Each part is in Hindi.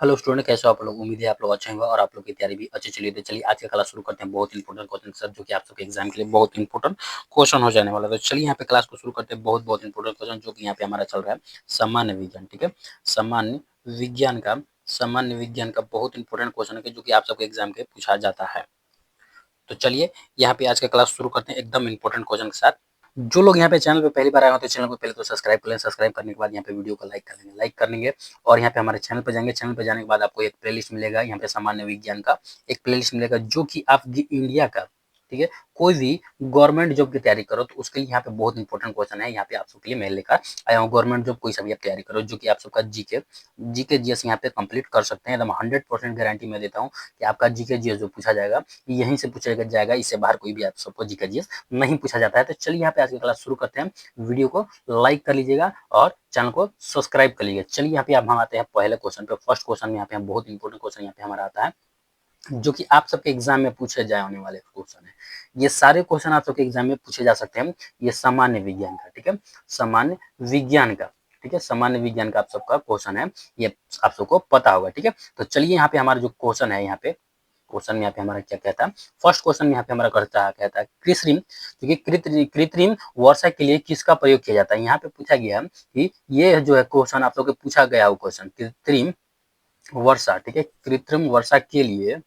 हेलो स्टूडेंट, कैसे हो आप लोग। उम्मीद है आप लोग अच्छे होंगे और आप लोग की तैयारी भी अच्छी चलिए। तो चलिए आज का क्लास शुरू करते हैं। बहुत इंपॉर्टेंट क्वेश्चन सर, जो कि आप सबके एग्जाम के लिए बहुत इंपॉर्टेंट क्वेश्चन हो जाने वाला है। तो चलिए यहाँ पे क्लास को शुरू करते हैं। बहुत इंपॉर्टेंट क्वेश्चन जो कि यहाँ पे हमारा चल रहा है सामान्य विज्ञान। ठीक है, सामान्य विज्ञान का बहुत इंपॉर्टेंट क्वेश्चन है जो कि आप सबके एग्जाम के पूछा जाता है। तो चलिए यहाँ पे आज का क्लास शुरू करते हैं एकदम इंपॉर्टेंट क्वेश्चन के साथ। जो लोग यहाँ पे चैनल पे पहली बार आए हो तो चैनल को पहले तो सब्सक्राइब कर लें। सब्सक्राइब करने के बाद यहाँ पे वीडियो को लाइक कर लेंगे और यहाँ पे हमारे चैनल पे जाएंगे। चैनल पे जाने के बाद आपको एक प्लेलिस्ट मिलेगा, यहाँ पे सामान्य विज्ञान का एक प्लेलिस्ट मिलेगा जो कि आप इंडिया का, ठीक है, कोई भी गवर्नमेंट जॉब की तैयारी करो तो उसके लिए यहाँ पे बहुत इंपॉर्टेंट क्वेश्चन है। यहाँ पे आप सबके लिए मैं लेकर आया हूँ। गवर्नमेंट जॉब कोई सा भी आप तैयारी करो जो कि आप सबका जीके जीएस यहाँ पे कंप्लीट कर सकते हैं। एकदम 100% गारंटी मैं देता हूँ कि आपका जीके जीएस जो पूछा जाएगा यहीं से पूछा जाएगा, इससे बाहर कोई भी आप सबको जीके जीएस नहीं पूछा जाता है। तो चलिए यहाँ पे आज की क्लास शुरू करते हैं। वीडियो को लाइक कर लीजिएगा और चैनल को सब्सक्राइब कर लीजिएगा। चलिए यहाँ पे अब हम आते हैं पहले क्वेश्चन पे। फर्स्ट क्वेश्चन में यहाँ पे हम बहुत इंपॉर्टेंट क्वेश्चन यहाँ पे हमारा आता है जो कि आप सबके एग्जाम में पूछे जाए होने वाले क्वेश्चन है। ये सारे क्वेश्चन आप सबके एग्जाम में पूछे जा सकते हैं। ये सामान्य विज्ञान का, ठीक है, सामान्य विज्ञान का, ठीक है, सामान्य विज्ञान का आप सबका क्वेश्चन है, ये आप सबको पता होगा। ठीक है, तो चलिए यहाँ पे हमारा जो क्वेश्चन है, यहाँ पे क्वेश्चन में यहाँ पे हमारा क्या कहता है। फर्स्ट क्वेश्चन में यहाँ पे हमारा कहता है कृत्रिम वर्षा के लिए किसका प्रयोग किया जाता है। यहाँ पे पूछा गया कि ये जो है क्वेश्चन आप लोग को पूछा गया वो क्वेश्चन कृत्रिम वर्षा, ठीक है, कृत्रिम वर्षा के लिए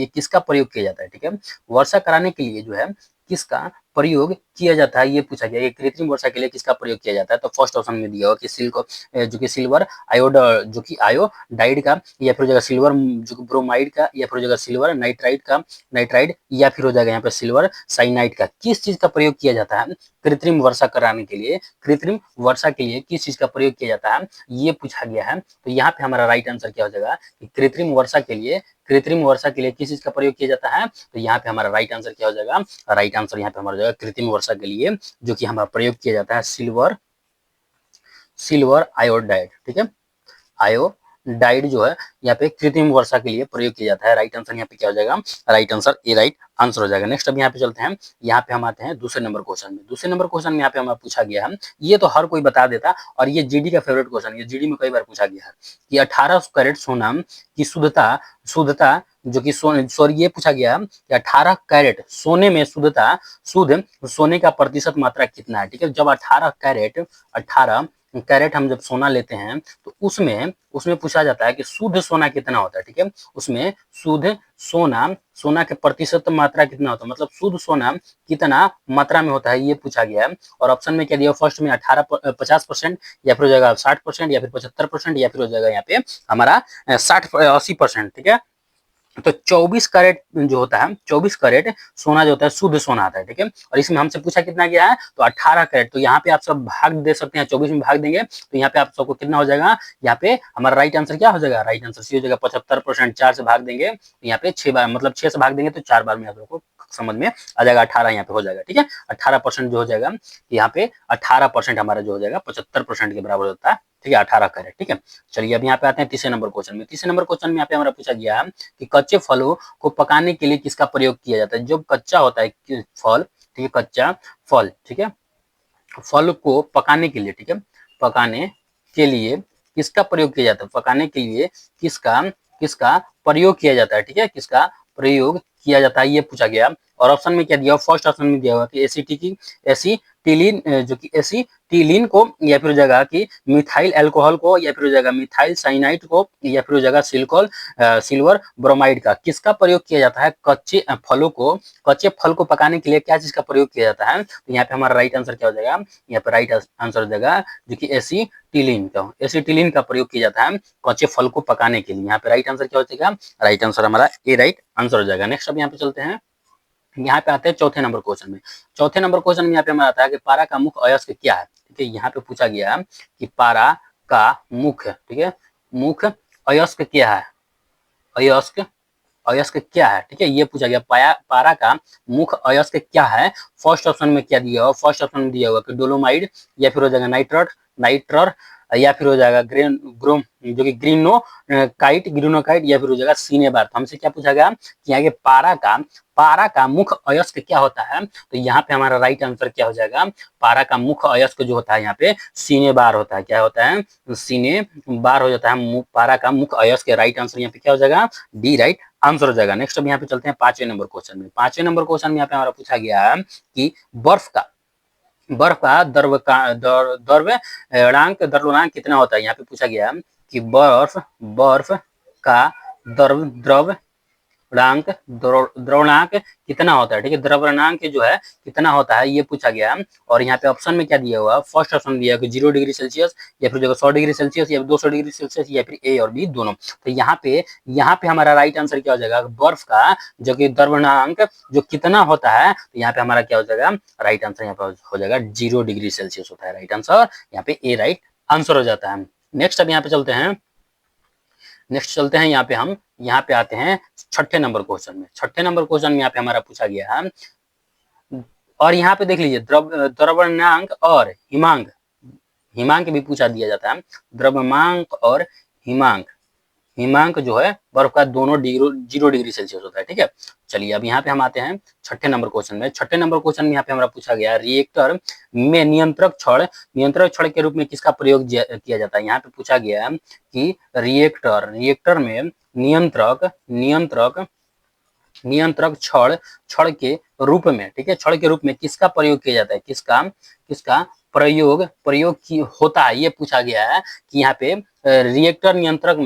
किसका प्रयोग किया जाता है। ठीक है, वर्षा कराने के लिए जो है किसका प्रयोग किया जाता है, ये पूछा गया। कृत्रिम वर्षा के लिए किसका प्रयोग किया जाता है। तो फर्स्ट ऑप्शन में दिया हुआ कि जो कि सिल्वर आयोड, जो कि आयोडाइड का, या फिर हो जाएगा सिल्वर जो ब्रोमाइड का, या फिर हो जाएगा सिल्वर नाइट्राइड, या फिर हो जाएगा यहाँ पे सिल्वर साइनाइड का। किस चीज का प्रयोग किया जाता है कृत्रिम वर्षा कराने के लिए, कृत्रिम वर्षा के लिए किस चीज का प्रयोग किया जाता है, ये पूछा गया है। तो यहाँ पे हमारा राइट आंसर क्या हो जाएगा कि कृत्रिम वर्षा के लिए किस चीज का प्रयोग किया जाता है। तो यहाँ पे हमारा राइट आंसर क्या हो जाएगा, राइट आंसर यहाँ पे हमारा जाएगा कृत्रिम वर्षा के लिए जो कि हमारा प्रयोग किया जाता है सिल्वर आयोडाइड, ठीक है, आयोडाइड जो है यहाँ पे कृत्रिम वर्षा के लिए प्रयोग किया जाता है। राइट आंसर यहाँ पे क्या हो जाएगा, right answer A right answer हो जाएगा। नेक्स्ट अब यहाँ पे चलते हैं, यहाँ पे हम आते हैं दूसरे नंबर क्वेश्चन में। दूसरे नंबर क्वेश्चन में यहाँ पे हमें पूछा गया है, ये तो हर कोई बता देता और ये जीडी का फेवरेट क्वेश्चन, ये जीडी में कई बार पूछा गया है कि 18 कैरेट सोना की शुद्धता शुद्धता जो कि सॉरी ये पूछा गया कि 18 कैरेट सोने में शुद्ध सोने का प्रतिशत मात्रा कितना है। ठीक है, जब 18 कैरेट हम जब सोना लेते हैं तो उसमें उसमें पूछा जाता है कि शुद्ध सोना कितना होता है। ठीक है, उसमें शुद्ध सोना के प्रतिशत मात्रा कितना होता है, मतलब शुद्ध सोना कितना मात्रा में होता है, ये पूछा गया है। और ऑप्शन में क्या दिया, फर्स्ट में 50%, या फिर हो जाएगा 60%, या फिर 75%, या फिर हो जाएगा यहाँ पे हमारा 60-80%। ठीक है, तो 24 कैरेट जो होता है, 24 कैरेट सोना जो होता है शुद्ध सोना आता है। ठीक है, और इसमें हमसे पूछा कितना गया है, तो 18 कैरेट। तो यहाँ पे आप सब भाग दे सकते हैं, 24 में भाग देंगे तो यहाँ पे आप सबको कितना हो जाएगा, यहाँ पे हमारा राइट आंसर क्या हो जाएगा, राइट आंसर सी हो जाएगा 75%। 4 से भाग देंगे तो यहाँ पे 6 बार, मतलब 6 से भाग देंगे तो 4 बार में आप लोग को समझ में आ जाएगा, 18 यहाँ पे हो जाएगा। ठीक है, 18% जो हो जाएगा यहाँ पे 18% हमारा जो हो जाएगा 75% के बराबर होता है। ठीक है, 18 कैरेट। ठीक है, चलिए अब यहाँ पे आते हैं तीसरे नंबर क्वेश्चन में। तीसरे नंबर क्वेश्चन में यहाँ पे हमारा पूछा गया है कि कच्चे फलों को पकाने के लिए किसका प्रयोग किया जाता है। जब कच्चा होता है फल, ठीक है, कच्चा फल, ठीक है, फल को पकाने के लिए, ठीक है, पकाने के लिए किसका प्रयोग किया जाता है, पकाने के लिए किसका किसका प्रयोग किया जाता है। ठीक है, किसका प्रयोग किया जाता है, ये पूछा गया। और ऑप्शन में क्या दिया, फर्स्ट ऑप्शन में दिया हुआ कि एसीटिलीन जो कि एसीटिलीन को, या फिर हो जाएगा कि मिथाइल अल्कोहल को, या फिर हो जाएगा मिथाइल साइनाइड को, या फिर हो जाएगा सिल्वर ब्रोमाइड का। किसका प्रयोग किया जाता है कच्चे फल को पकाने के लिए क्या चीज का प्रयोग किया जाता है। तो यहाँ पे हमारा राइट आंसर क्या हो जाएगा, यहाँ पे राइट आंसर हो जाएगा जो कि एसीटिलीन का प्रयोग किया जाता है कच्चे फल को पकाने के लिए। यहाँ पे राइट आंसर क्या हो जाएगा, राइट आंसर हमारा ए राइट आंसर हो जाएगा। नेक्स्ट अब यहाँ पे चलते हैं, यहाँ पे आते हैं चौथे नंबर क्वेश्चन में। चौथे नंबर क्वेश्चन में यहाँ पे हमारा आता है कि पारा का मुख्य अयस्क क्या है। ठीक है, यहाँ पे पूछा गया कि पारा का मुख्य, ठीक है, मुख्य अयस्क क्या है, अयस्क अयस्क क्या है। ठीक है, ये पूछा गया पारा का मुख्य अयस्क क्या है। फर्स्ट ऑप्शन में क्या दिया हुआ, फर्स्ट ऑप्शन में दिया हुआ कि डोलोमाइड, या फिर हो जाएगा नाइट्रर या फिर हो जाएगा ग्रेन ग्रोम जो कि ग्रीनोकाइट या फिर हो जाएगा सिनेबार। तो हमसे क्या पूछा गया कि यहाँ के पारा का मुख्य अयस्क क्या होता है, तो यहाँ पे हमारा राइट आंसर क्या हो जाएगा, पारा का मुख्य अयस्क जो होता है यहाँ पे सिनेबार होता है। क्या होता है, सिनेबार हो जाता है पारा का मुख्य अयस्क। राइट आंसर यहाँ पे क्या हो जाएगा, डी राइट आंसर हो जाएगा। नेक्स्ट अब यहाँ पे चलते हैं 5वें नंबर क्वेश्चन में। 5वें नंबर क्वेश्चन में यहाँ पे हमारा पूछा गया है कि बर्फ का द्रव्यमांक कितना होता है। यहाँ पे पूछा गया कि बर्फ का द्रव्यमांक कितना होता है। ठीक है, द्रव्यमांक जो है कितना होता है ये पूछा गया। और यहाँ पे ऑप्शन में क्या दिया हुआ, फर्स्ट ऑप्शन दिया कि 0 डिग्री सेल्सियस या फिर 100 डिग्री सेल्सियस या 200 डिग्री सेल्सियस या फिर ए और बी दोनों। तो यहाँ पे हमारा राइट आंसर क्या हो जाएगा, बर्फ का जो कि द्रव्यमांक जो कितना होता है, तो यहाँ पे हमारा क्या हो जाएगा, राइट आंसर यहाँ पे हो जाएगा 0 डिग्री सेल्सियस होता है राइट आंसर। यहाँ पे ए राइट आंसर हो जाता है। नेक्स्ट अब यहाँ पे चलते हैं यहाँ पे हम यहाँ पे आते हैं 6ठे नंबर क्वेश्चन में। 6ठे नंबर क्वेश्चन में यहाँ पे हमारा पूछा गया है, और यहाँ पे देख लीजिए द्रव्यमांक और हिमांक भी पूछा दिया जाता है। द्रव्यमांक और हिमांक जो है बर्फ का दोनों 0 डिग्री सेल्सियस होता है। ठीक है, चलिए अब यहाँ पे हम आते हैं 6ठे नंबर क्वेश्चन में। 6ठे नंबर क्वेश्चन में यहाँ पे हमारा पूछा गया रिएक्टर में नियंत्रक छड़ के रूप में किसका प्रयोग किया जाता है। यहाँ पे पूछा गया है कि रिएक्टर में नियंत्रक छड़ के रूप में, ठीक है, छड़ के रूप में किसका प्रयोग किया जाता है, किसका प्रयोग की होता है ये पूछा गया है कि यहाँ पे रिएक्टर नियंत्रक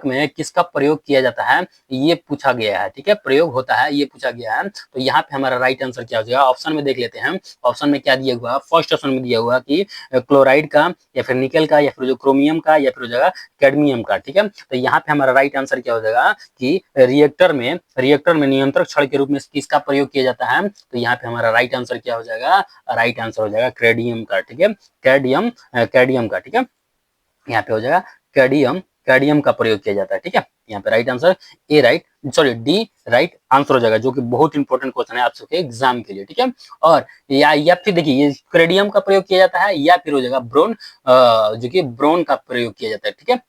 में किसका प्रयोग किया जाता है ये पूछा गया है। ठीक है, प्रयोग होता है ये पूछा गया है। तो यहाँ पे हमारा राइट आंसर क्या हो जाएगा, ऑप्शन में देख लेते हैं। ऑप्शन में क्या दिया हुआ, फर्स्ट ऑप्शन में दिया हुआ कि क्लोराइड का या फिर निकल का या फिर जो क्रोमियम का या फिर हो जाएगा कैडमियम का। ठीक है, तो यहाँ पे हमारा राइट आंसर क्या हो जाएगा कि रिएक्टर में नियंत्रक छड़ के रूप में किसका प्रयोग किया जाता है। तो यहाँ पे हमारा राइट आंसर क्या हो जाएगा, राइट आंसर हो जाएगा कैडमियम का। ठीक है, कैडमियम का। ठीक है, यहाँ पे हो जाएगा कैडमियम का प्रयोग किया जाता है। ठीक है, यहाँ पे right answer D right answer हो जाएगा, जो कि बहुत इंपॉर्टेंट क्वेश्चन है आप सबके एग्जाम के लिए। ठीक है, और या फिर देखिए ये कैडमियम का प्रयोग किया जाता है या फिर हो जाएगा जो कि ब्रोन का प्रयोग किया जाता है। ठीक है,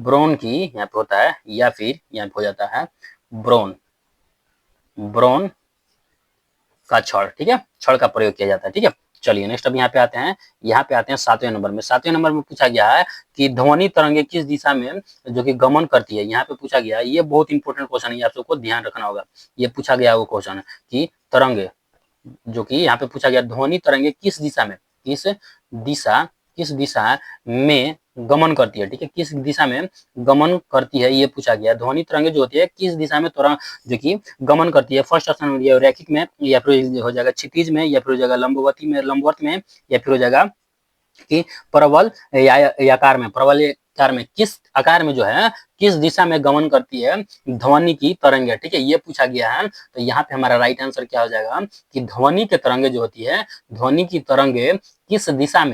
ब्रोन की यहाँ पे होता है या फिर यहाँ पे हो जाता है ब्रोन का छड़। ठीक है, छड़ का प्रयोग किया जाता है। ठीक है, चलिए नेक्स्ट अब यहाँ पे आते हैं 7वें नंबर में। 7वें नंबर में पूछा गया है कि ध्वनि तरंगे किस दिशा में जो कि गमन करती है। यहाँ पे पूछा गया है, ये बहुत इंपॉर्टेंट क्वेश्चन है, आप सबको ध्यान रखना होगा। ये पूछा गया वो क्वेश्चन कि तरंगे जो कि यहाँ पे पूछा गया ध्वनि तरंगे किस दिशा में गमन करती है। ठीक है, किस दिशा में गमन करती है ये पूछा गया। ध्वनि तरंगे जो होती है किस दिशा में जो कि गमन करती है। फर्स्ट ऑप्शन में दिया रैखिक में या फिर हो जाएगा क्षितिज में या फिर हो जाएगा लंबवत में या फिर हो जाएगा कि प्रबल आकार में किस आकार में जो है किस दिशा में गमन करती है ध्वनि की तरंगे। ठीक है, ये पूछा गया है। तो यहाँ पे हमारा राइट आंसर क्या हो जाएगा कि ध्वनि के तरंगे जो होती है, ध्वनि की तरंगे किस दिशा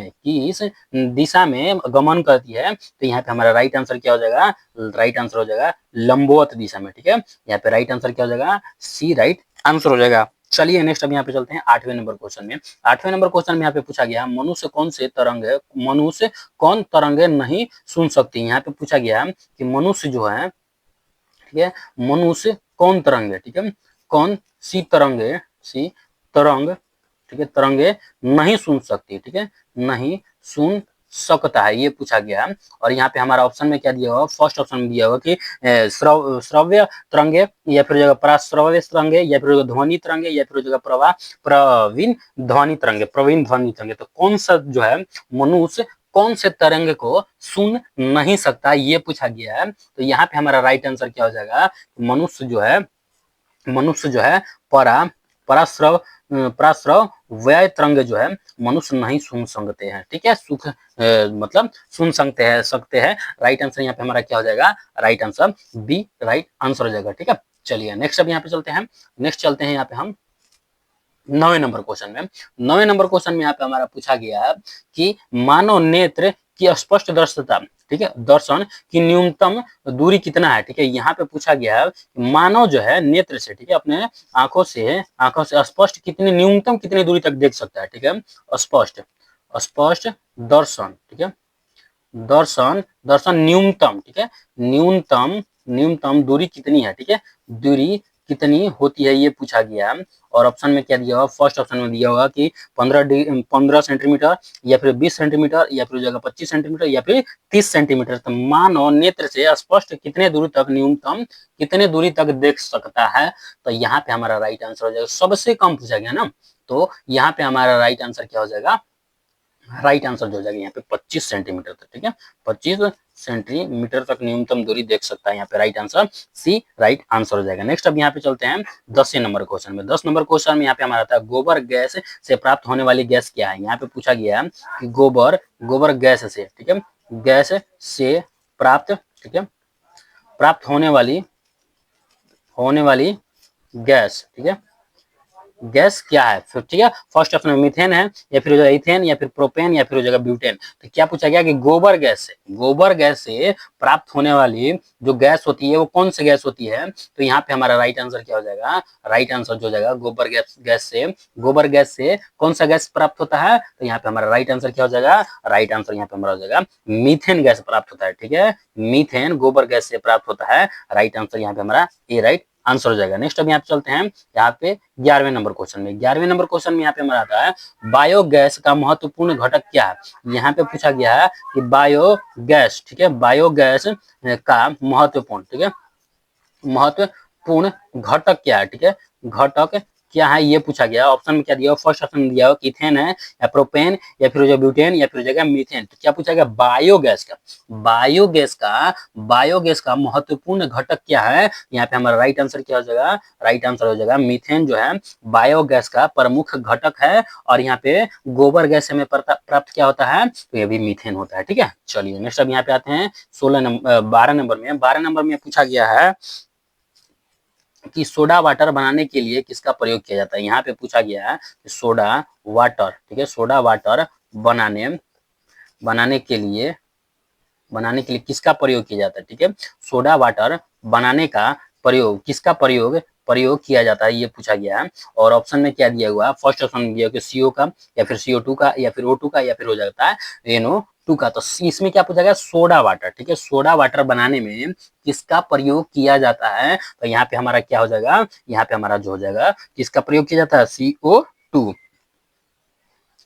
में गमन करती है। तो यहाँ पे हमारा राइट आंसर क्या हो जाएगा, राइट आंसर हो जाएगा लंबवत दिशा में। ठीक है, यहाँ पे राइट आंसर क्या हो जाएगा, सी राइट आंसर हो जाएगा। चलिए नेक्स्ट अब यहाँ पे चलते हैं 8वें नंबर क्वेश्चन में। 8वें नंबर क्वेश्चन में यहाँ पे पूछा गया मनुष्य कौन तरंगे नहीं सुन सकती। यहाँ पे पूछा गया कि मनुष्य जो है, ठीक है, मनुष्य कौन तरंगे, ठीक है, कौन सी तरंग, ठीक है, तरंगे नहीं सुन सकती। ठीक है, नहीं सुन सकता है ये पूछा गया। और यहाँ पे हमारा ऑप्शन में क्या दिया हुआ, फर्स्ट ऑप्शन में दिया हुआ कि श्रव्य तरंगे या फिर जगह पराश्रव्य तरंगे या फिर ध्वनि तरंगे या फिर जगह प्रवीण ध्वनि तरंगे। तो कौन सा जो है मनुष्य कौन से तरंग को सुन नहीं सकता ये पूछा गया है। तो यहाँ पे हमारा राइट आंसर क्या हो जाएगा, मनुष्य जो है पराश्रव व्यय तरंग जो है मनुष्य नहीं सुन सकते हैं। ठीक है, मतलब सुन सकते हैं। राइट आंसर यहाँ पे हमारा क्या हो जाएगा, right answer B right answer हो जाएगा। ठीक है, चलिए नेक्स्ट अब यहाँ पे चलते हैं यहाँ पे हम 9वें नंबर क्वेश्चन में। 9वें नंबर क्वेश्चन में यहाँ पे हमारा पूछा गया है कि मानव नेत्र की स्पष्ट दर्शनता, ठीक है, दर्शन की न्यूनतम दूरी कितना है। ठीक है, यहाँ पे पूछा गया है मानव जो है नेत्र से, ठीक है, अपने आंखों से स्पष्ट न्यूनतम कितनी दूरी तक देख सकता है। ठीक है, स्पष्ट स्पष्ट दर्शन, ठीक है, दर्शन, दर्शन न्यूनतम, ठीक है, न्यूनतम, न्यूनतम दूरी कितनी है, ठीक है, दूरी कितनी होती है ये पूछा गया है। और ऑप्शन में क्या दिया होगा, फर्स्ट ऑप्शन में दिया होगा कि 15 सेंटीमीटर, या फिर 20 सेंटीमीटर, या फिर जगह 25 सेंटीमीटर, या फिर 30 सेंटीमीटर। तो मानव नेत्र से स्पष्ट कितने दूरी तक, न्यूनतम कितने दूरी तक देख सकता है। तो यहाँ पे हमारा राइट आंसर हो जाएगा, सबसे कम पूछा गया ना, तो यहाँ पे हमारा राइट आंसर क्या हो जाएगा, राइट आंसर जो हो जाएगा यहाँ पे 25 सेंटीमीटर तक, ठीक है, 25 सेंटीमीटर तक न्यूनतम दूरी देख सकता है, यहाँ पे right answer C right answer हो जाएगा। नेक्स्ट अब यहाँ पे चलते हैं 10वें नंबर क्वेश्चन में। 10 नंबर क्वेश्चन में यहाँ पे हमारा था गोबर गैस से प्राप्त होने वाली गैस क्या है। यहाँ पे पूछा गया है कि गोबर, गोबर गैस से, ठीक है, गैस से प्राप्त, ठीक है, प्राप्त होने वाली गैस, ठीक है, गैस क्या है फिर, ठीक है, फर्स्ट ऑप्शन में मीथेन है, या फिर हो जाएगा इथेन, या फिर प्रोपेन, या फिर हो जाएगा ब्यूटेन। तो क्या पूछा गया कि गोबर गैस से, गोबर गैस से प्राप्त होने वाली जो गैस होती है वो कौन सी गैस होती है। तो यहाँ पे हमारा राइट आंसर क्या हो जाएगा, राइट आंसर जो हो जाएगा गोबर गैस, गोबर गैस से कौन सा गैस प्राप्त होता है। तो यहाँ पे हमारा राइट आंसर क्या हो जाएगा, राइट आंसर यहाँ पे हमारा हो जाएगा मीथेन गैस प्राप्त होता है, ठीक है, मीथेन गोबर गैस से प्राप्त होता है। राइट आंसर यहाँ पे हमारा ए राइट आंसर हो जाएगा। नेक्स्ट अब यहाँ पे चलते हैं यहाँ पे 11वें नंबर क्वेश्चन में। 11वें नंबर क्वेश्चन में यहाँ पे हमारा आता है बायोगैस का महत्वपूर्ण घटक क्या है। यहाँ पे पूछा गया है कि बायोगैस, ठीक है, बायोगैस का महत्वपूर्ण, ठीक है, महत्वपूर्ण घटक क्या है, ठीक है, घटक क्या है ये पूछा गया। ऑप्शन में क्या दिया, फर्स्ट ऑप्शन में दिया हो कि इथेन है, या प्रोपेन, या फिर हो जाएगा ब्यूटेन, या फिर हो जाएगा मीथेन। तो क्या पूछा गया, बायोगैस का, बायोगैस का, बायोगैस का महत्वपूर्ण घटक क्या है। यहाँ पे हमारा राइट आंसर क्या हो जाएगा, राइट आंसर हो जाएगा मीथेन जो है बायोगैस का प्रमुख घटक है। और यहाँ पे गोबर गैस में प्राप्त क्या होता है, तो ये भी मीथेन होता है, ठीक है। चलिए नेक्स्ट अब यहाँ पे आते हैं 12 नंबर में। 12 नंबर में पूछा गया है कि सोडा वाटर बनाने के लिए किसका प्रयोग किया जाता है। यहाँ पे पूछा गया है कि सोडा वाटर, ठीक है, सोडा वाटर बनाने बनाने के लिए किसका प्रयोग किया जाता है, ठीक है, सोडा वाटर बनाने का प्रयोग किसका प्रयोग किया जाता है ये पूछा गया है। और ऑप्शन में क्या दिया हुआ है, फर्स्ट ऑप्शन में दिया कि CO का, या फिर CO2 का, या फिर O2 का, या फिर हो जाता है NO2 का। तो इसमें क्या पूछा गया, सोडा वाटर, ठीक है, सोडा वाटर बनाने में किसका प्रयोग किया जाता है। तो यहाँ पे हमारा क्या हो जाएगा, यहाँ पे हमारा जो हो जाएगा किसका प्रयोग किया जाता है, CO2।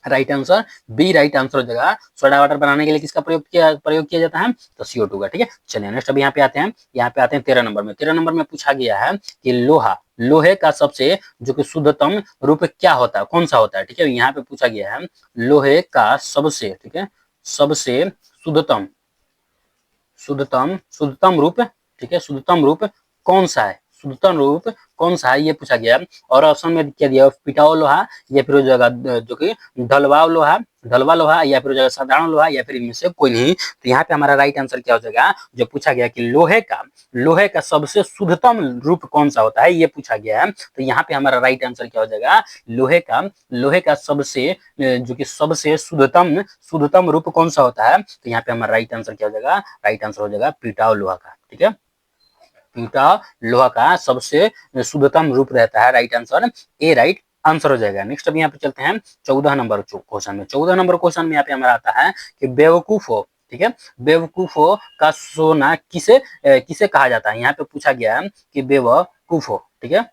Right answer B right answer हो जाएगा। सोडा वाटर बनाने के लिए किसका प्रयोग किया जाता है, तो CO2 का, ठीक है। चलिए नेक्स्ट अब यहाँ पे आते हैं, 13 नंबर में। 13 नंबर में पूछा गया है कि लोहा, लोहे का सबसे जो कि शुद्धतम रूप क्या होता है, कौन सा होता है, ठीक है। यहाँ पे पूछा गया है लोहे का सबसे, ठीक है, सबसे शुद्धतम, शुद्धतम रूप, ठीक है, शुद्धतम रूप कौन सा है, शुद्धतम रूप कौन सा है ये पूछा गया। और ऑप्शन में क्या दिया, पिटाओ लोहा, या फिर हो जाएगा जो कि ढलवा लोहा, ढलवा लोहा, या फिर हो जाएगा साधारण लोहा, या फिर इनमें से कोई नहीं। तो यहाँ पे हमारा राइट आंसर क्या हो जाएगा, जो पूछा गया कि लोहे का सबसे शुद्धतम रूप कौन सा होता है ये पूछा गया है। तो यहाँ पे हमारा राइट आंसर क्या हो जाएगा, लोहे का सबसे जो कि सबसे शुद्धतम रूप कौन सा होता है। तो यहाँ पे हमारा राइट आंसर क्या हो जाएगा, राइट आंसर हो जाएगा पिटाओ लोहा का, ठीक है, पिटाओ लोहा का सबसे शुद्धतम रूप रहता है। Right answer A right answer हो जाएगा। नेक्स्ट अब यहाँ पे चलते हैं 14 नंबर क्वेश्चन में। 14 नंबर क्वेश्चन में यहाँ पे हमारा आता है कि बेवकूफो, ठीक है, बेवकूफो का सोना किसे कहा जाता है। यहाँ पे पूछा गया है कि बेवकूफो, ठीक है,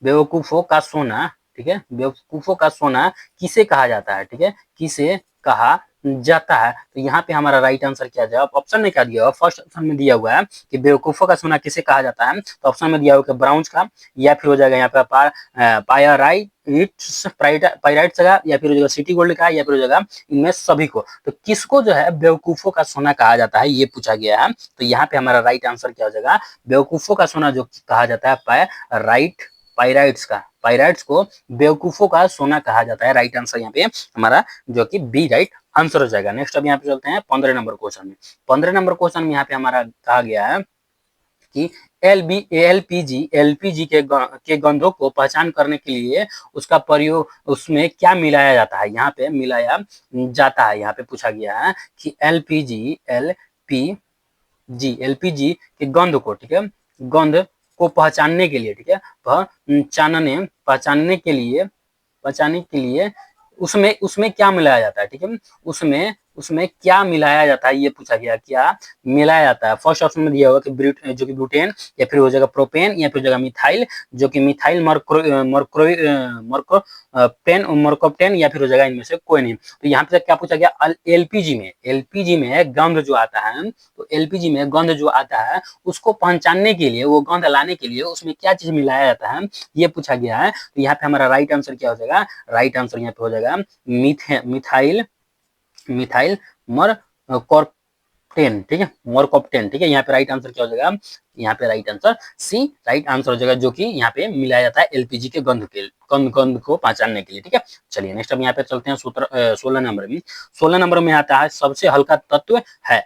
बेवकूफों का सोना, ठीक है, बेवकूफों का सोना किसे कहा जाता है, ठीक है, किसे कहा जाता है। तो यहाँ पे हमारा राइट आंसर क्या जाएगा, ऑप्शन में क्या दिया हुआ, फर्स्ट ऑप्शन में दिया हुआ है कि बेवकूफों का सोना किसे कहा जाता है। तो ऑप्शन में दिया हुआ है ब्राउन्स का, या फिर हो जाएगा यहाँ पे पायराइट्स का, या फिर हो जाएगा सिटी गोल्ड का, या फिर हो जाएगा इनमें सभी को। तो किसको जो है बेवकूफों का सोना कहा जाता है ये पूछा गया है। तो यहाँ पे हमारा राइट आंसर क्या हो जाएगा, बेवकूफों का सोना जो कहा जाता है पायराइट्स को बेवकूफों का सोना कहा जाता है। राइट आंसर यहाँ पे हमारा जो कि बी राइट आंसर हो जाएगा। नेक्स्ट अब यहाँ पे चलते हैं 15 नंबर क्वेश्चन में। 15 नंबर क्वेश्चन में यहाँ पे हमारा कहा गया है कि एलपीजी के गंधों को पहचान करने के लिए उसका प्रयोग, उसमें क्या मिलाया जाता है, यहाँ पे मिलाया जाता है। यहाँ पे पूछा गया है कि एलपीजी के गंध को, ठीक है, गंध को पहचानने के लिए, ठीक है, पहचानने के लिए उसमें उसमें क्या मिलाया जाता है, ठीक है। उसमें उसमें क्या मिलाया जाता है ये पूछा गया, क्या मिलाया जाता है। फर्स्ट ऑप्शन में दिया हुआ कि जो कि ब्यूटेन, या फिर हो जाएगा प्रोपेन, या फिर हो जाएगा मिथाइल, जो कि मिथाइल मर्कोप्टेन, या फिर हो जाएगा इनमें से कोई नहीं। तो यहाँ पे क्या पूछा गया, एलपीजी में गंध जो आता है, तो एलपीजी में गंध जो आता है उसको पहचानने के लिए, वो गंध लाने के लिए उसमें क्या चीज मिलाया जाता है ये पूछा गया है। तो यहाँ पे हमारा राइट आंसर क्या हो जाएगा, राइट आंसर यहाँ पे हो जाएगा मिथाइल मिथाइल मरकॉप्टेन, ठीक है, मरकॉप्टेन, ठीक है। यहाँ पे राइट आंसर क्या हो जाएगा, यहाँ पे right answer C right answer हो जाएगा, जो कि यहाँ पे मिलाया जाता है एलपीजी के गंध को पहचानने के लिए, ठीक है। चलिए नेक्स्ट अब यहाँ पे चलते हैं 16 नंबर में। 16 नंबर में आता है सबसे हल्का तत्व है,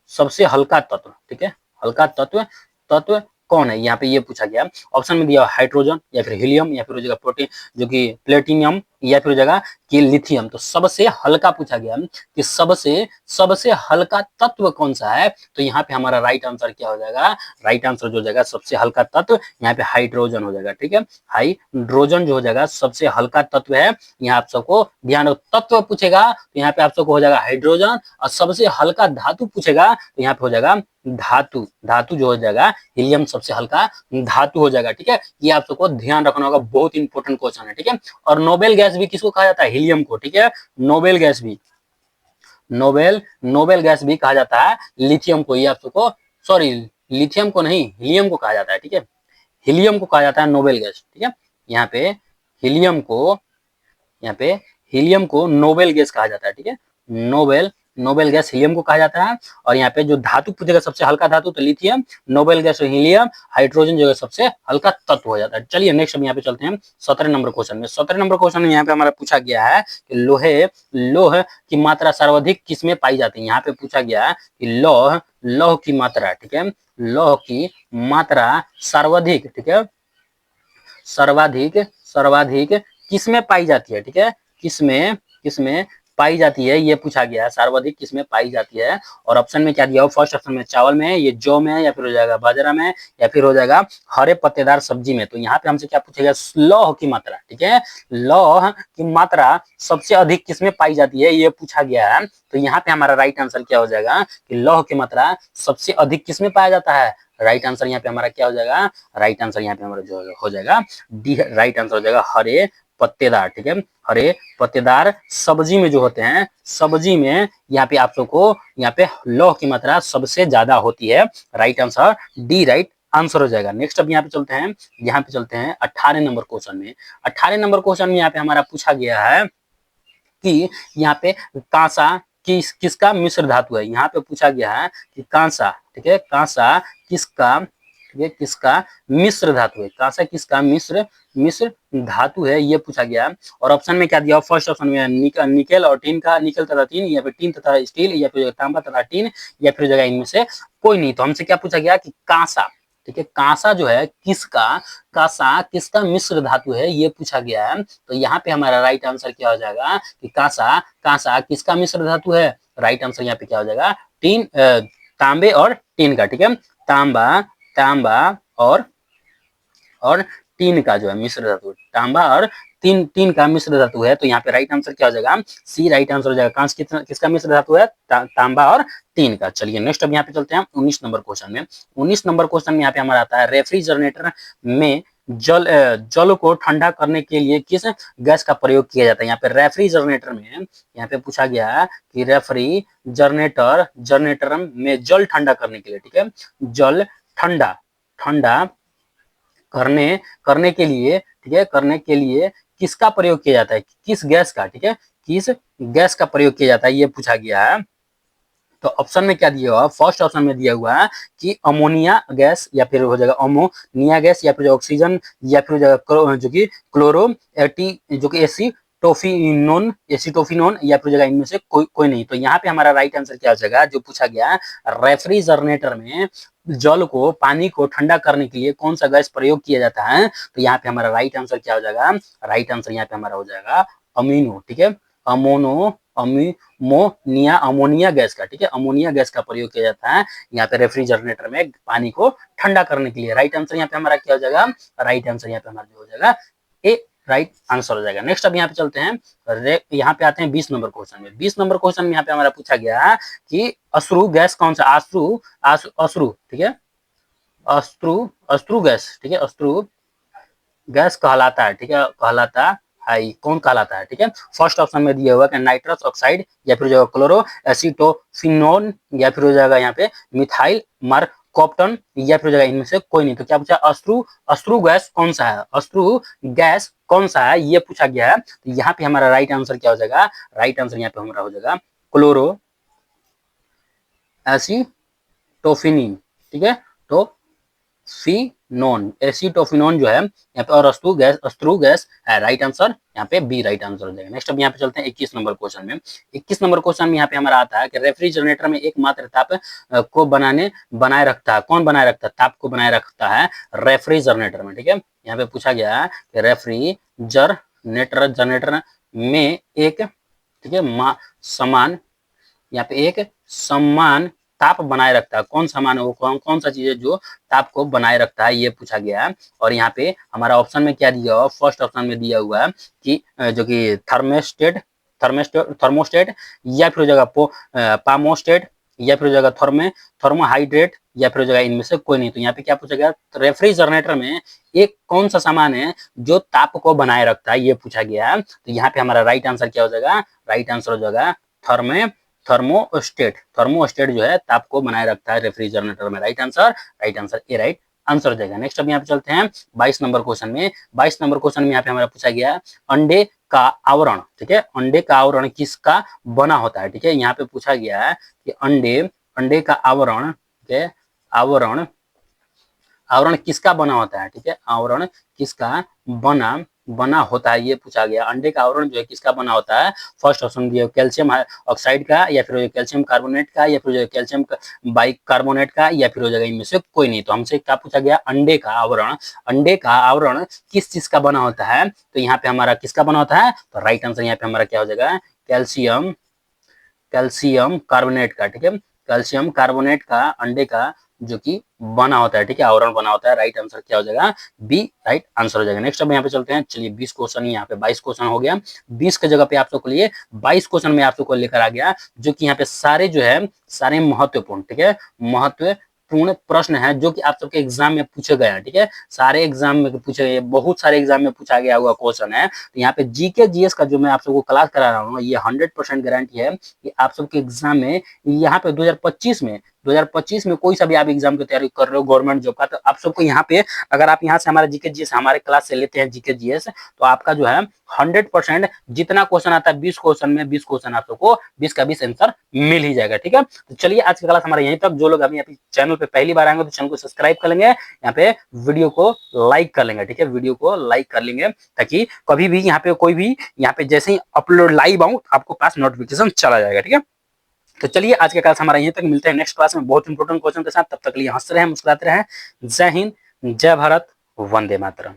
सबसे हल्का तत्व, ठीक है, हल्का तत्व कौन है, यहाँ पे ये पूछा गया। ऑप्शन में दिया हाइड्रोजन, या फिर हीलियम, या फिर हो जाएगा प्रोटीन जो कि प्लेटिनियम, या फिर हो जाएगा कि लिथियम। तो सबसे हल्का पूछा गया कि सबसे सबसे हल्का तत्व कौन सा है, तो यहाँ पे हमारा राइट आंसर क्या हो जाएगा, राइट आंसर जो हो जाएगा सबसे हल्का तत्व यहाँ पे हाइड्रोजन हो जाएगा, ठीक है। हाइड्रोजन जो हो जाएगा सबसे हल्का तत्व है। यहाँ आप सबको ध्यान रखो, तत्व पूछेगा तो यहाँ पे आप सबको हो जाएगा हाइड्रोजन, और सबसे हल्का धातु पूछेगा तो यहाँ पे हो जाएगा धातु जो हो जाएगा हीलियम सबसे हल्का धातु हो जाएगा, ठीक है। ये आप सबको ध्यान रखना होगा, बहुत इंपॉर्टेंट क्वेश्चन है, ठीक है। और नोबेल गैस भी किसको कहा जाता है, हीलियम को, ठीक है। नोबेल गैस भी नोबेल गैस भी कहा जाता है लिथियम को, ये आप सबको, सॉरी लिथियम को नहीं, हीलियम को कहा जाता है, ठीक है। हीलियम को कहा जाता है नोबेल गैस, ठीक है। यहाँ पे हीलियम को यहाँ पे हीलियम को नोबेल गैस कहा जाता है, ठीक है। नोबेल नोबेल गैस हीलियम को कहा जाता है। और यहाँ पे जो धातु पूछेगा सबसे हल्का धातु तो lithium, noble gas helium, hydrogen जो है सबसे हल्का तत्व हो जाता है। चलिए नेक्स्ट हम यहाँ पे चलते हैं 17 नंबर क्वेश्चन में। 17 नंबर क्वेश्चन में यहाँ पे हमारा पूछा गया है कि लौह की मात्रा सर्वाधिक किसमें पाई जाती है। यहाँ पे पूछा गया है कि लौह की मात्रा, ठीक है, लौह की मात्रा सर्वाधिक, ठीक है, सर्वाधिक सर्वाधिक किसमें पाई जाती है, ठीक है, किसमें किसमें पाई जाती है ये पूछा गया है, सर्वाधिक किसमें पाई जाती है। और ऑप्शन में क्या दिया हो, फर्स्ट ऑप्शन में चावल में, ये जौ में, या फिर हो जाएगा बाजरा में, या फिर हो जाएगा हरे पत्तेदार सब्जी में। तो यहाँ पे हमसे क्या पूछेगा, लौह की मात्रा, ठीक है, लौह की मात्रा सबसे अधिक किसमें पाई जाती है ये पूछा गया है। तो यहाँ पे हमारा राइट आंसर क्या हो जाएगा कि लौह की मात्रा सबसे अधिक किसमें पाया जाता है। राइट आंसर यहाँ पे हमारा क्या हो जाएगा, राइट आंसर यहाँ पे हमारा जो हो जाएगा डी, राइट आंसर हो जाएगा हरे पत्तेदार, ठीक है। हरे पत्तेदार सब्जी में जो होते हैं, सब्जी में यहाँ पे आप सबको यहाँ पे लौह की मात्रा सबसे ज्यादा होती है। Right answer D right answer हो जाएगा। नेक्स्ट अब यहाँ पे चलते हैं 18 नंबर क्वेश्चन में। 18 नंबर क्वेश्चन में यहाँ पे हमारा पूछा गया है कि यहाँ पे कांसा किसका मिश्र धातु है। यहाँ पे पूछा गया है कि कांसा, ठीक है, कांसा किसका, ठीक है, किसका मिश्र धातु है, कांसा किसका मिश्र धातु है ये पूछा गया। और ऑप्शन में क्या दिया, फर्स्ट ऑप्शन में निकल और टीन का, निकल तथा टीन, या फिर टीन तथा स्टील, या फिर तांबा तथा टीन, या फिर जगह इनमें से कोई नहीं। तो हमसे क्या पूछा गया कि कांसा, ठीक है, कांसा जो है कांसा किसका मिश्र धातु है ये पूछा गया है। तो यहाँ पे हमारा राइट आंसर क्या हो जाएगा कि कांसा किसका मिश्र धातु है। राइट आंसर यहाँ पे क्या हो जाएगा, तांबे और टीन का, ठीक है, तांबा और टीन का जो है मिश्र धातु, तांबा और तीन का मिश्र धातु है। तो यहाँ पे राइट आंसर क्या हो जाएगा, सी राइट आंसर हो जाएगा। कांस किसका मिश्र धातु है, तांबा और टीन का। चलिए नेक्स्ट अब यहाँ पे चलते हैं 19 नंबर क्वेश्चन में। 19 नंबर क्वेश्चन में यहाँ पे हमारा आता है रेफ्रिजरेटर में जल को ठंडा करने के लिए किस गैस का प्रयोग किया जाता है। यहाँ पे रेफ्रिजरेटर में यहाँ पे पूछा गया है कि रेफ्रिजरेटर में जल ठंडा करने के लिए, ठीक है, जल ठंडा करने के लिए, ठीक है, करने के लिए किसका प्रयोग किया जाता है, किस गैस का, ठीक है, किस गैस का प्रयोग किया जाता है ये पूछा गया है। तो ऑप्शन में क्या दिया हुआ, फर्स्ट ऑप्शन में दिया हुआ है कि अमोनिया गैस, या फिर हो जाएगा अमोनिया गैस, या फिर ऑक्सीजन, या फिर हो जाएगा जो कि क्लोरो जो कि एसीटोफिनोन, या फिर जगह इनमें से कोई नहीं। तो यहाँ पे हमारा राइट आंसर क्या हो जाएगा, जो पूछा गया रेफ्रिजरेटर में जल को, पानी को ठंडा करने के लिए कौन सा गैस प्रयोग किया जाता है। तो यहाँ पे हमारा राइट आंसर क्या हो जाएगा, राइट आंसर यहाँ पे हमारा हो जाएगा अमीनो, ठीक है, अमोनिया गैस का, ठीक है, अमोनिया गैस का प्रयोग किया जाता है यहाँ पे रेफ्रिजरेटर में पानी को ठंडा करने के लिए। राइट आंसर यहाँ पे हमारा क्या हो जाएगा, राइट आंसर यहाँ पे हमारा जो हो जाएगा ए राइट आंसर हो जाएगा। नेक्स्ट अब यहाँ पे चलते हैं, यहाँ पे आते हैं 20 नंबर क्वेश्चन में। 20 नंबर क्वेश्चन में यहाँ पे हमारा पूछा गया है कि अश्रु गैस कौन सा, अश्रु ठीक है, अश्रु गैस ठीक है, अश्रु गैस कहलाता है, ठीक है, कहलाता है, कौन कहलाता है, ठीक है। फर्स्ट ऑप्शन में दिया हुआ कि नाइट्रस ऑक्साइड, या फिर हो जाएगा क्लोरो एसिटोफिनोन, या फिर हो जाएगा यहाँ पे मिथाइल मार्कोप्टन, या फिर हो जाएगा इनमें से कोई नहीं। तो क्या पूछा, अश्रु गैस कौन सा है, अश्रु गैस कौन सा है, ये पूछा गया है। तो यहाँ पे हमारा राइट आंसर क्या हो जाएगा, राइट आंसर यहाँ पे हमारा हो जाएगा क्लोरो एसिटोफिनिन, ठीक है। तो फिनोन, एसिटोफिनोन जो है यहाँ पे, और अश्रु गैस है, राइट आंसर यहाँ पे बी राइट आंसर हो जाएगा। नेक्स्ट अब यहाँ पे चलते हैं 21 नंबर क्वेश्चन में। 21 नंबर क्वेश्चन में यहाँ पे हमारा आता है कि रेफ्रिजरेटर में एकमात्र ताप को बनाए रखता है, कौन बनाए रखता है, ताप को बनाए रखता है रेफ्रिजरेटर में, ठीक है। यहाँ पे पूछा गया है कि रेफ्रिजरेटर में एक, ठीक है, समान, यहाँ पे एक समान ताप बनाए रखता है, कौन समान है वो, कौन सा चीज है जो ताप को बनाए रखता है, ये पूछा गया है। और यहाँ पे हमारा ऑप्शन में क्या दिया हुआ, फर्स्ट ऑप्शन में दिया हुआ है कि जो कि थर्मोस्टेट, या फिर हो जाएगा पामोस्टेट, या फिर हो जाएगा थर्मोहाइड्रेट, या फिर हो जाएगा इनमें से कोई नहीं। तो यहाँ पे क्या पूछा गया, रेफ्रिजरेटर में एक कौन सा सामान है जो ताप को बनाए रखता है, ये पूछा गया है। तो यहाँ पे हमारा राइट आंसर क्या हो जाएगा, राइट आंसर हो जाएगा थर्मोस्टेट जो है ताप को बनाए रखता है रेफ्रिजरेटर में, right answer A right answer हो जाएगा। नेक्स्ट अब यहाँ पे चलते हैं 22 नंबर क्वेश्चन में। 22 नंबर क्वेश्चन में यहाँ पे हमारा पूछा गया अंडे का आवरण, ठीक है, अंडे का आवरण किसका बना होता है, ठीक है। यहाँ पे पूछा गया है कि अंडे का आवरण, ठीक है, आवरण किसका बना होता है, ठीक है, आवरण किसका बना होता है, ये पूछा गया। अंडे का आवरण जो है किसका बना होता है, फर्स्ट ऑप्शन दिया कैल्शियम ऑक्साइड का, या फिर कैल्शियम कार्बोनेट का, या फिर कैल्शियम बाइकार्बोनेट का, या फिर हो जाएगा इनमें से कोई नहीं। तो हमसे क्या पूछा गया, अंडे का आवरण किस चीज का बना होता है। तो यहाँ पे हमारा किसका बना होता है, तो राइट आंसर यहाँ पे हमारा क्या हो जाएगा, कैल्शियम कार्बोनेट का, ठीक है, कैल्शियम कार्बोनेट का अंडे का जो कि बना होता है, ठीक है, आवरण बना होता है, राइट आंसर क्या हो जाएगा, बी राइट आंसर हो जाएगा। नेक्स्ट अब यहाँ पे चलते हैं, चलिए 20 क्वेश्चन, यहाँ पे 22 क्वेश्चन हो गया। 20 के जगह पे आप सबको लिए 22 क्वेश्चन में आप सबको लेकर आ गया, जो कि यहाँ पे सारे जो है सारे महत्वपूर्ण, ठीक है, महत्वपूर्ण प्रश्न है जो कि आप सबके एग्जाम में पूछे गए हैं, ठीक है, सारे एग्जाम में पूछे गए, बहुत सारे एग्जाम में पूछा गया हुआ क्वेश्चन है। तो यहाँ पे जीके जीएस का जो मैं आप सबको क्लास करा रहा हूँ, ये 100% गारंटी है कि आप सबके एग्जाम में यहाँ पे 2025 में कोई सा भी आप एग्जाम की तैयारी कर रहे हो गवर्नमेंट जॉब का, तो आप सबको यहाँ पे, अगर आप यहाँ से हमारे जीके जीएस हमारे क्लास से लेते हैं जीके जीएस, तो आपका जो है 100% जितना क्वेश्चन आता है 20 क्वेश्चन में 20 क्वेश्चन आप सबको 20 का 20 आंसर मिल ही जाएगा, ठीक है। तो चलिए आज की क्लास हमारा यहीं तक। जो लोग अभी चैनल पे पहली बार आएंगे तो चैनल को सब्सक्राइब कर लेंगे, यहाँ पे वीडियो को लाइक कर लेंगे, ठीक है, वीडियो को लाइक कर लेंगे, ताकि कभी भी यहाँ पे कोई भी यहाँ पे जैसे ही अपलोड लाइव आऊं आपको पास नोटिफिकेशन चला जाएगा, ठीक है। तो चलिए आज के क्लास हमारा यहीं तक, मिलते हैं नेक्स्ट क्लास में बहुत इंपॉर्टेंट क्वेश्चन के साथ। तब तक के लिए हंसते रहें, मुस्कुराते रहें। जय हिंद, जय भारत, वंदे मातरम।